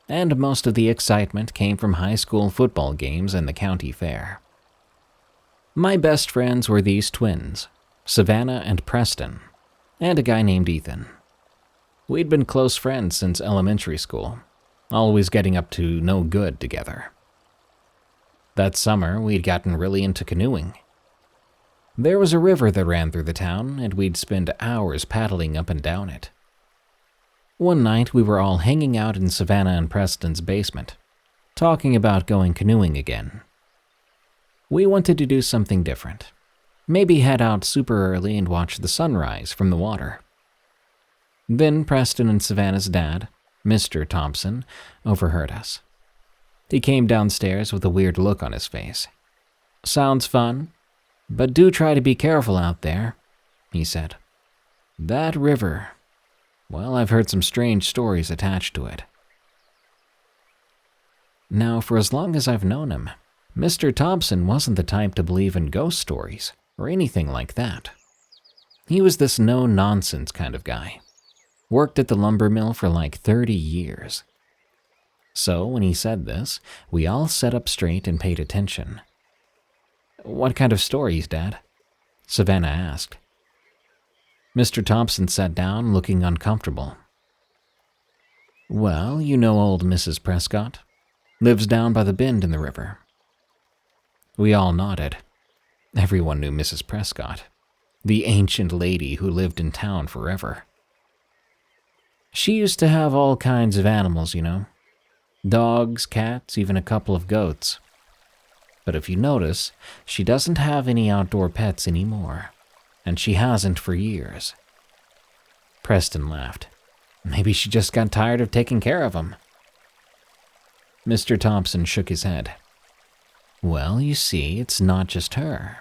A: and most of the excitement came from high school football games and the county fair. My best friends were these twins, Savannah and Preston, and a guy named Ethan. We'd been close friends since elementary school, always getting up to no good together. That summer, we'd gotten really into canoeing. There was a river that ran through the town, and we'd spend hours paddling up and down it. One night, we were all hanging out in Savannah and Preston's basement, talking about going canoeing again. We wanted to do something different. Maybe head out super early and watch the sunrise from the water. Then Preston and Savannah's dad, Mr. Thompson, overheard us. He came downstairs with a weird look on his face. "Sounds fun, but do try to be careful out there," he said. "That river, well, I've heard some strange stories attached to it." Now, for as long as I've known him, Mr. Thompson wasn't the type to believe in ghost stories or anything like that. He was this no-nonsense kind of guy. Worked at the lumber mill for like 30 years. So when he said this, we all sat up straight and paid attention. "What kind of stories, Dad?" Savannah asked. Mr. Thompson sat down, looking uncomfortable. "Well, you know old Mrs. Prescott. Lives down by the bend in the river." We all nodded. Everyone knew Mrs. Prescott, the ancient lady who lived in town forever. She used to have all kinds of animals, you know. Dogs, cats, even a couple of goats. But if you notice, she doesn't have any outdoor pets anymore, and she hasn't for years. Preston laughed. Maybe she just got tired of taking care of them. Mr. Thompson shook his head. "Well, you see, it's not just her.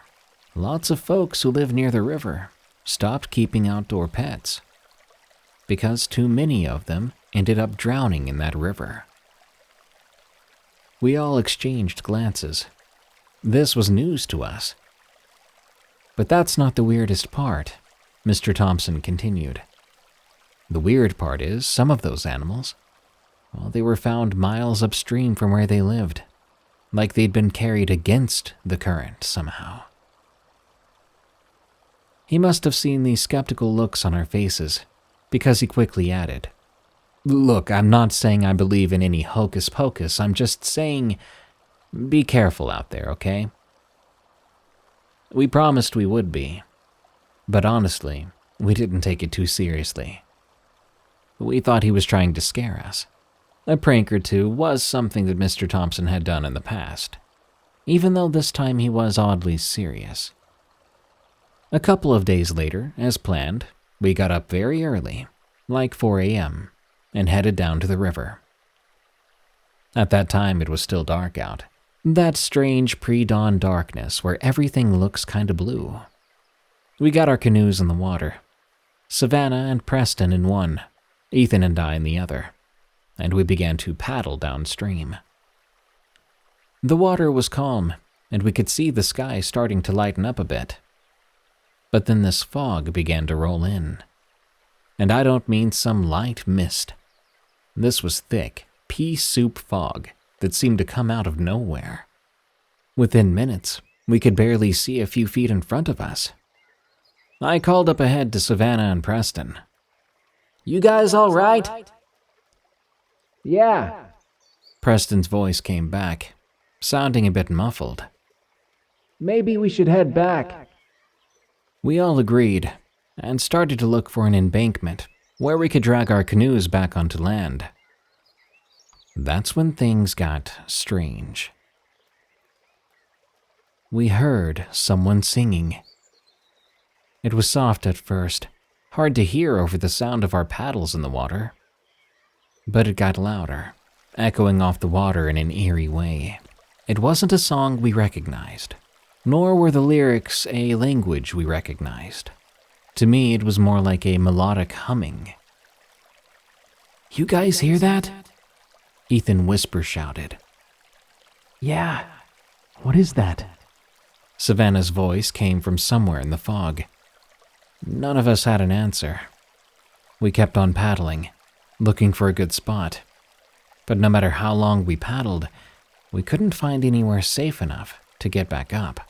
A: Lots of folks who live near the river stopped keeping outdoor pets, because too many of them ended up drowning in that river." We all exchanged glances. This was news to us. "But that's not the weirdest part," Mr. Thompson continued. "The weird part is some of those animals, well, they were found miles upstream from where they lived, like they'd been carried against the current somehow." He must have seen these skeptical looks on our faces, because he quickly added, "Look, I'm not saying I believe in any hocus pocus. I'm just saying, be careful out there, okay?" We promised we would be, but honestly, we didn't take it too seriously. We thought he was trying to scare us. A prank or two was something that Mr. Thompson had done in the past, even though this time he was oddly serious. A couple of days later, as planned, we got up very early, like 4 a.m., and headed down to the river. At that time, it was still dark out. That strange pre-dawn darkness where everything looks kinda blue. We got our canoes in the water. Savannah and Preston in one, Ethan and I in the other, and we began to paddle downstream. The water was calm, and we could see the sky starting to lighten up a bit. But then this fog began to roll in. And I don't mean some light mist. This was thick, pea soup fog that seemed to come out of nowhere. Within minutes, we could barely see a few feet in front of us. I called up ahead to Savannah and Preston. "You guys all right?"
B: Yeah.
A: Preston's voice came back, sounding a bit muffled.
B: Maybe we should head back.
A: We all agreed, and started to look for an embankment where we could drag our canoes back onto land. That's when things got strange. We heard someone singing. It was soft at first, hard to hear over the sound of our paddles in the water. But it got louder, echoing off the water in an eerie way. It wasn't a song we recognized, nor were the lyrics a language we recognized. To me, it was more like a melodic humming. "You guys hear that?" Ethan whisper-shouted.
B: Yeah, what is that?
A: Savannah's voice came from somewhere in the fog. None of us had an answer. We kept on paddling, looking for a good spot. But no matter how long we paddled, we couldn't find anywhere safe enough to get back up.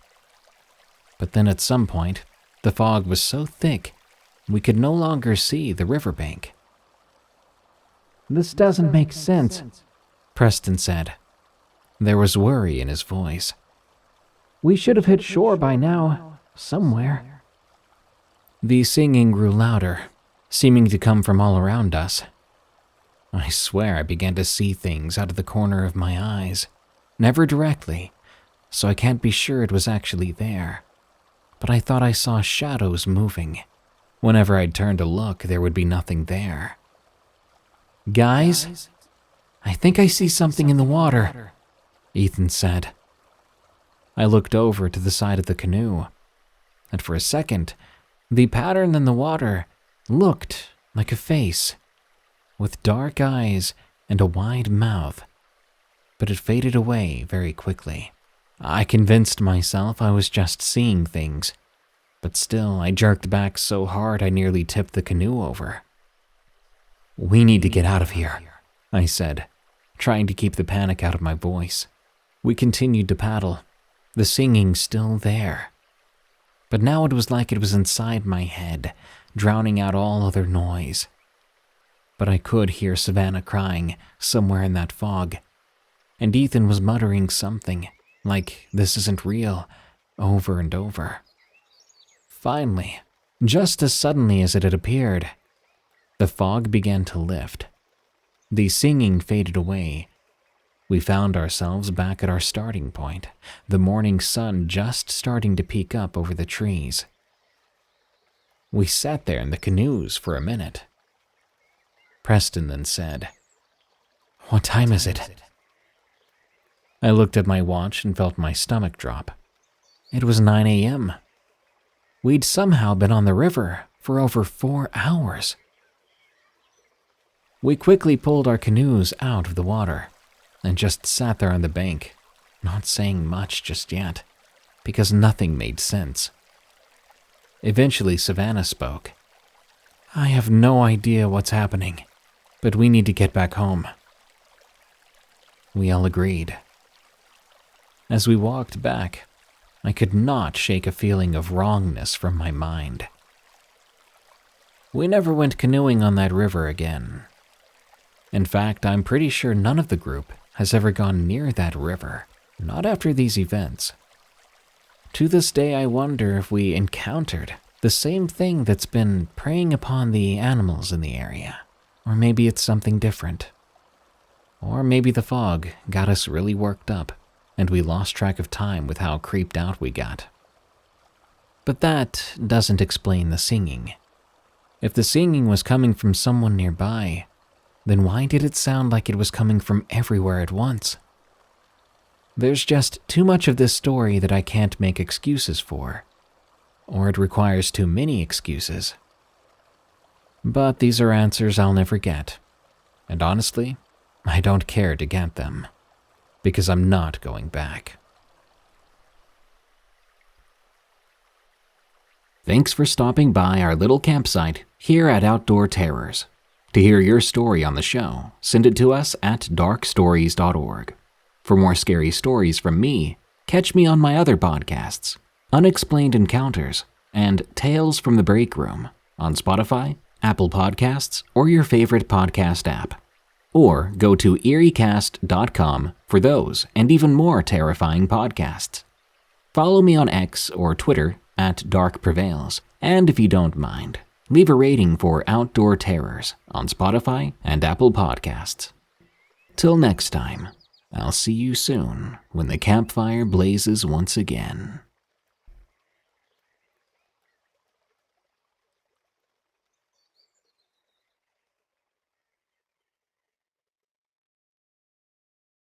A: But then at some point, the fog was so thick, we could no longer see the riverbank.
B: This doesn't make sense,
A: Preston said. There was worry in his voice.
B: We should have hit shore by now, somewhere.
A: The singing grew louder, seeming to come from all around us. I swear I began to see things out of the corner of my eyes. Never directly, so I can't be sure it was actually there. But I thought I saw shadows moving. Whenever I'd turn to look, there would be nothing there. Guys, I think I see something in the water, Ethan said. I looked over to the side of the canoe, and for a second, the pattern in the water looked like a face, with dark eyes and a wide mouth, but it faded away very quickly. I convinced myself I was just seeing things, but still I jerked back so hard I nearly tipped the canoe over. We need to get out of here, I said, trying to keep the panic out of my voice. We continued to paddle, the singing still there. But now it was like it was inside my head, drowning out all other noise. But I could hear Savannah crying somewhere in that fog, and Ethan was muttering something, like this isn't real, over and over. Finally, just as suddenly as it had appeared, the fog began to lift. The singing faded away. We found ourselves back at our starting point, the morning sun just starting to peek up over the trees. We sat there in the canoes for a minute. Preston then said, "What time is it?" I looked at my watch and felt my stomach drop. It was 9 a.m. We'd somehow been on the river for over 4 hours. We quickly pulled our canoes out of the water and just sat there on the bank, not saying much just yet, because nothing made sense. Eventually, Savannah spoke. "I have no idea what's happening, but we need to get back home." We all agreed. As we walked back, I could not shake a feeling of wrongness from my mind. We never went canoeing on that river again. In fact, I'm pretty sure none of the group has ever gone near that river, not after these events. To this day, I wonder if we encountered the same thing that's been preying upon the animals in the area. Or maybe it's something different. Or maybe the fog got us really worked up, and we lost track of time with how creeped out we got. But that doesn't explain the singing. If the singing was coming from someone nearby, then why did it sound like it was coming from everywhere at once? There's just too much of this story that I can't make excuses for, or it requires too many excuses. But these are answers I'll never get, and honestly, I don't care to get them, because I'm not going back. Thanks for stopping by our little campsite here at Outdoor Terrors. To hear your story on the show, send it to us at darkstories.org. For more scary stories from me, catch me on my other podcasts, Unexplained Encounters and Tales from the Break Room, on Spotify, Apple Podcasts, or your favorite podcast app. Or go to eeriecast.com for those and even more terrifying podcasts. Follow me on X or Twitter at Prevails, and if you don't mind, leave a rating for Outdoor Terrors on Spotify and Apple Podcasts. Till next time, I'll see you soon when the campfire blazes once again.